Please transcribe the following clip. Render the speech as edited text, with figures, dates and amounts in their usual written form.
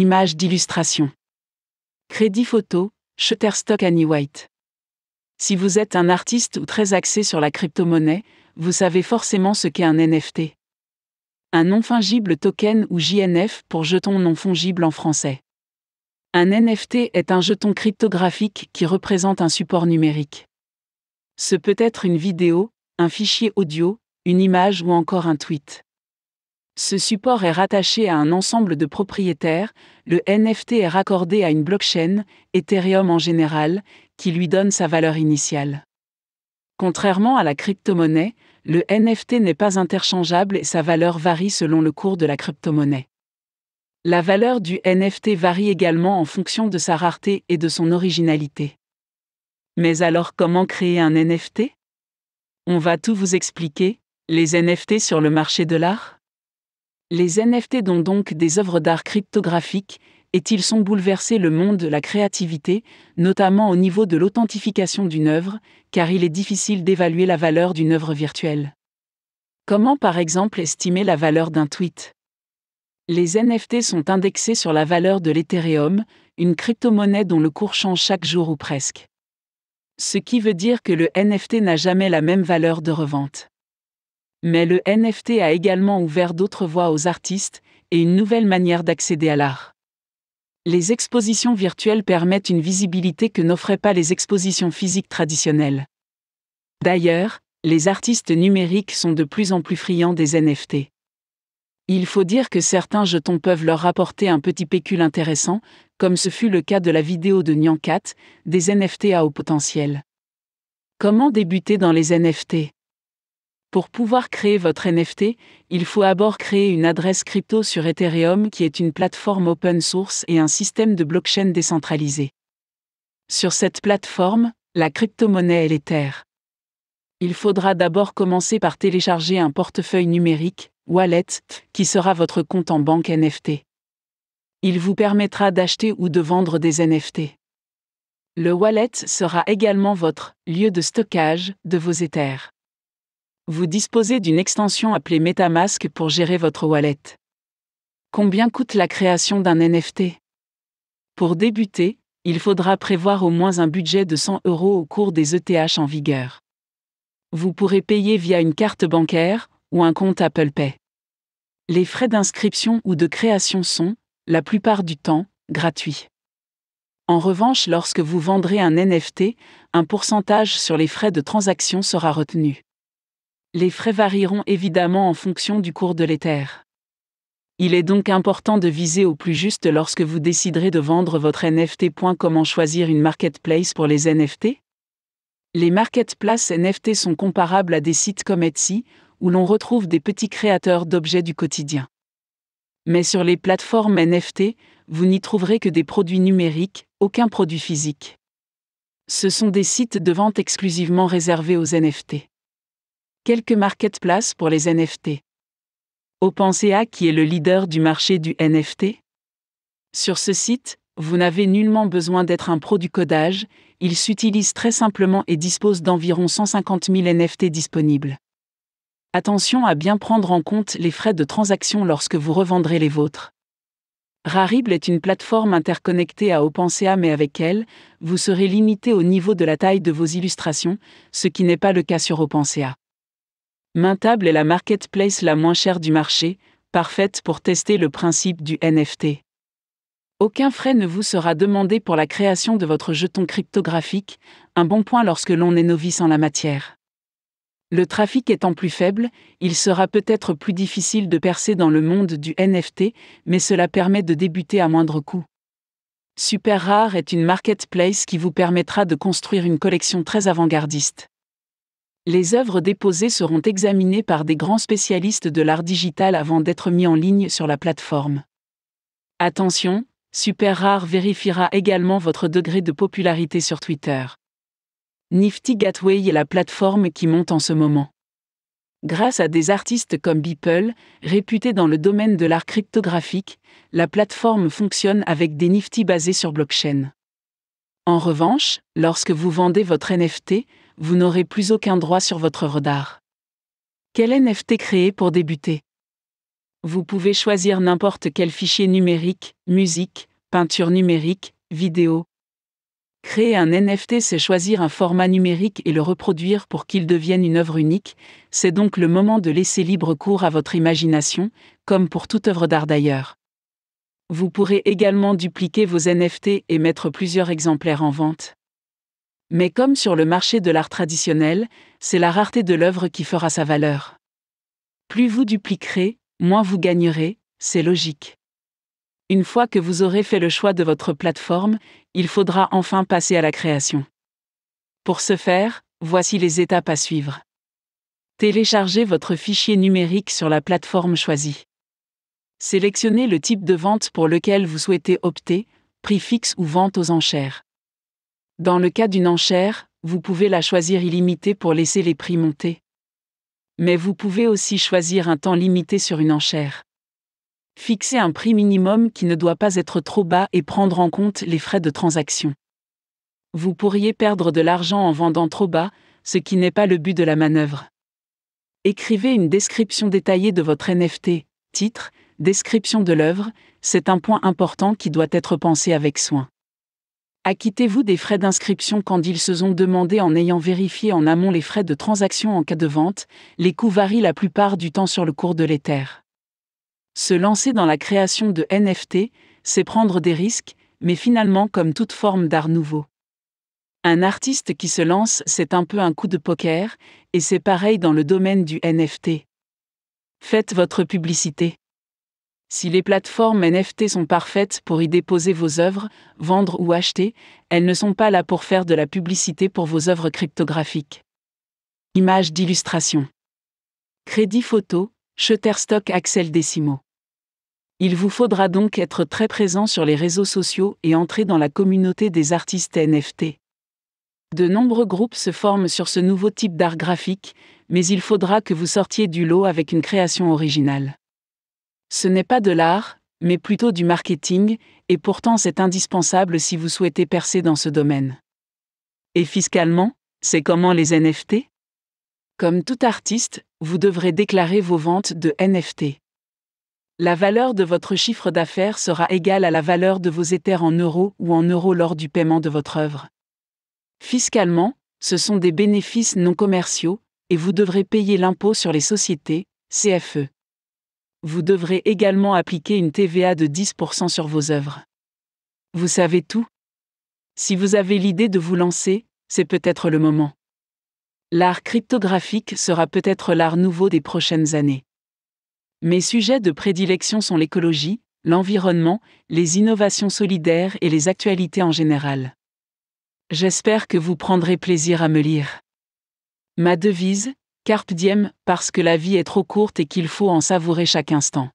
Images d'illustration. Crédit photo, Shutterstock Annie White. Si vous êtes un artiste ou très axé sur la crypto-monnaie, vous savez forcément ce qu'est un NFT. Un non-fungible token ou JNF pour jeton non fongible en français. Un NFT est un jeton cryptographique qui représente un support numérique. Ce peut être une vidéo, un fichier audio, une image ou encore un tweet. Ce support est rattaché à un ensemble de propriétaires, le NFT est raccordé à une blockchain, Ethereum en général, qui lui donne sa valeur initiale. Contrairement à la crypto-monnaie, le NFT n'est pas interchangeable et sa valeur varie selon le cours de la crypto-monnaie. La valeur du NFT varie également en fonction de sa rareté et de son originalité. Mais alors comment créer un NFT ? On va tout vous expliquer, les NFT sur le marché de l'art ? Les NFT sont donc des œuvres d'art cryptographiques, et ils ont bouleversé le monde de la créativité, notamment au niveau de l'authentification d'une œuvre, car il est difficile d'évaluer la valeur d'une œuvre virtuelle. Comment par exemple estimer la valeur d'un tweet ? Les NFT sont indexés sur la valeur de l'Ethereum, une crypto-monnaie dont le cours change chaque jour ou presque. Ce qui veut dire que le NFT n'a jamais la même valeur de revente. Mais le NFT a également ouvert d'autres voies aux artistes et une nouvelle manière d'accéder à l'art. Les expositions virtuelles permettent une visibilité que n'offraient pas les expositions physiques traditionnelles. D'ailleurs, les artistes numériques sont de plus en plus friands des NFT. Il faut dire que certains jetons peuvent leur rapporter un petit pécule intéressant, comme ce fut le cas de la vidéo de Nyan Cat, des NFT à haut potentiel. Comment débuter dans les NFT ? Pour pouvoir créer votre NFT, il faut d'abord créer une adresse crypto sur Ethereum qui est une plateforme open source et un système de blockchain décentralisé. Sur cette plateforme, la crypto-monnaie est l'Ether. Il faudra d'abord commencer par télécharger un portefeuille numérique, wallet, qui sera votre compte en banque NFT. Il vous permettra d'acheter ou de vendre des NFT. Le wallet sera également votre lieu de stockage de vos Ethers. Vous disposez d'une extension appelée MetaMask pour gérer votre wallet. Combien coûte la création d'un NFT ? Pour débuter, il faudra prévoir au moins un budget de 100 € au cours des ETH en vigueur. Vous pourrez payer via une carte bancaire ou un compte Apple Pay. Les frais d'inscription ou de création sont, la plupart du temps, gratuits. En revanche, lorsque vous vendrez un NFT, un pourcentage sur les frais de transaction sera retenu. Les frais varieront évidemment en fonction du cours de l'Ether. Il est donc important de viser au plus juste lorsque vous déciderez de vendre votre NFT. Comment choisir une marketplace pour les NFT ? Les marketplaces NFT sont comparables à des sites comme Etsy, où l'on retrouve des petits créateurs d'objets du quotidien. Mais sur les plateformes NFT, vous n'y trouverez que des produits numériques, aucun produit physique. Ce sont des sites de vente exclusivement réservés aux NFT. Quelques marketplaces pour les NFT. OpenSea qui est le leader du marché du NFT. Sur ce site, vous n'avez nullement besoin d'être un pro du codage, il s'utilise très simplement et dispose d'environ 150 000 NFT disponibles. Attention à bien prendre en compte les frais de transaction lorsque vous revendrez les vôtres. Rarible est une plateforme interconnectée à OpenSea mais avec elle, vous serez limité au niveau de la taille de vos illustrations, ce qui n'est pas le cas sur OpenSea. Mintable est la marketplace la moins chère du marché, parfaite pour tester le principe du NFT. Aucun frais ne vous sera demandé pour la création de votre jeton cryptographique, un bon point lorsque l'on est novice en la matière. Le trafic étant plus faible, il sera peut-être plus difficile de percer dans le monde du NFT, mais cela permet de débuter à moindre coût. SuperRare est une marketplace qui vous permettra de construire une collection très avant-gardiste. Les œuvres déposées seront examinées par des grands spécialistes de l'art digital avant d'être mis en ligne sur la plateforme. Attention, SuperRare vérifiera également votre degré de popularité sur Twitter. Nifty Gateway est la plateforme qui monte en ce moment. Grâce à des artistes comme Beeple, réputés dans le domaine de l'art cryptographique, la plateforme fonctionne avec des Nifty basés sur blockchain. En revanche, lorsque vous vendez votre NFT, vous n'aurez plus aucun droit sur votre œuvre d'art. Quel NFT créer pour débuter ? Vous pouvez choisir n'importe quel fichier numérique, musique, peinture numérique, vidéo. Créer un NFT, c'est choisir un format numérique et le reproduire pour qu'il devienne une œuvre unique, c'est donc le moment de laisser libre cours à votre imagination, comme pour toute œuvre d'art d'ailleurs. Vous pourrez également dupliquer vos NFT et mettre plusieurs exemplaires en vente. Mais comme sur le marché de l'art traditionnel, c'est la rareté de l'œuvre qui fera sa valeur. Plus vous dupliquerez, moins vous gagnerez, c'est logique. Une fois que vous aurez fait le choix de votre plateforme, il faudra enfin passer à la création. Pour ce faire, voici les étapes à suivre. Téléchargez votre fichier numérique sur la plateforme choisie. Sélectionnez le type de vente pour lequel vous souhaitez opter, prix fixe ou vente aux enchères. Dans le cas d'une enchère, vous pouvez la choisir illimitée pour laisser les prix monter. Mais vous pouvez aussi choisir un temps limité sur une enchère. Fixez un prix minimum qui ne doit pas être trop bas et prendre en compte les frais de transaction. Vous pourriez perdre de l'argent en vendant trop bas, ce qui n'est pas le but de la manœuvre. Écrivez une description détaillée de votre NFT, titre, description de l'œuvre, c'est un point important qui doit être pensé avec soin. Acquittez-vous des frais d'inscription quand ils se sont demandés en ayant vérifié en amont les frais de transaction en cas de vente, les coûts varient la plupart du temps sur le cours de l'Ether. Se lancer dans la création de NFT, c'est prendre des risques, mais finalement comme toute forme d'art nouveau. Un artiste qui se lance, c'est un peu un coup de poker, et c'est pareil dans le domaine du NFT. Faites votre publicité. Si les plateformes NFT sont parfaites pour y déposer vos œuvres, vendre ou acheter, elles ne sont pas là pour faire de la publicité pour vos œuvres cryptographiques. Images d'illustration. Crédit photo, Shutterstock Axel Décimo. Il vous faudra donc être très présent sur les réseaux sociaux et entrer dans la communauté des artistes NFT. De nombreux groupes se forment sur ce nouveau type d'art graphique, mais il faudra que vous sortiez du lot avec une création originale. Ce n'est pas de l'art, mais plutôt du marketing, et pourtant c'est indispensable si vous souhaitez percer dans ce domaine. Et fiscalement, c'est comment les NFT ? Comme tout artiste, vous devrez déclarer vos ventes de NFT. La valeur de votre chiffre d'affaires sera égale à la valeur de vos Ethers en euros ou en euros lors du paiement de votre œuvre. Fiscalement, ce sont des bénéfices non commerciaux, et vous devrez payer l'impôt sur les sociétés, CFE. Vous devrez également appliquer une TVA de 10% sur vos œuvres. Vous savez tout ? Si vous avez l'idée de vous lancer, c'est peut-être le moment. L'art cryptographique sera peut-être l'art nouveau des prochaines années. Mes sujets de prédilection sont l'écologie, l'environnement, les innovations solidaires et les actualités en général. J'espère que vous prendrez plaisir à me lire. Ma devise, Carpe diem, parce que la vie est trop courte et qu'il faut en savourer chaque instant.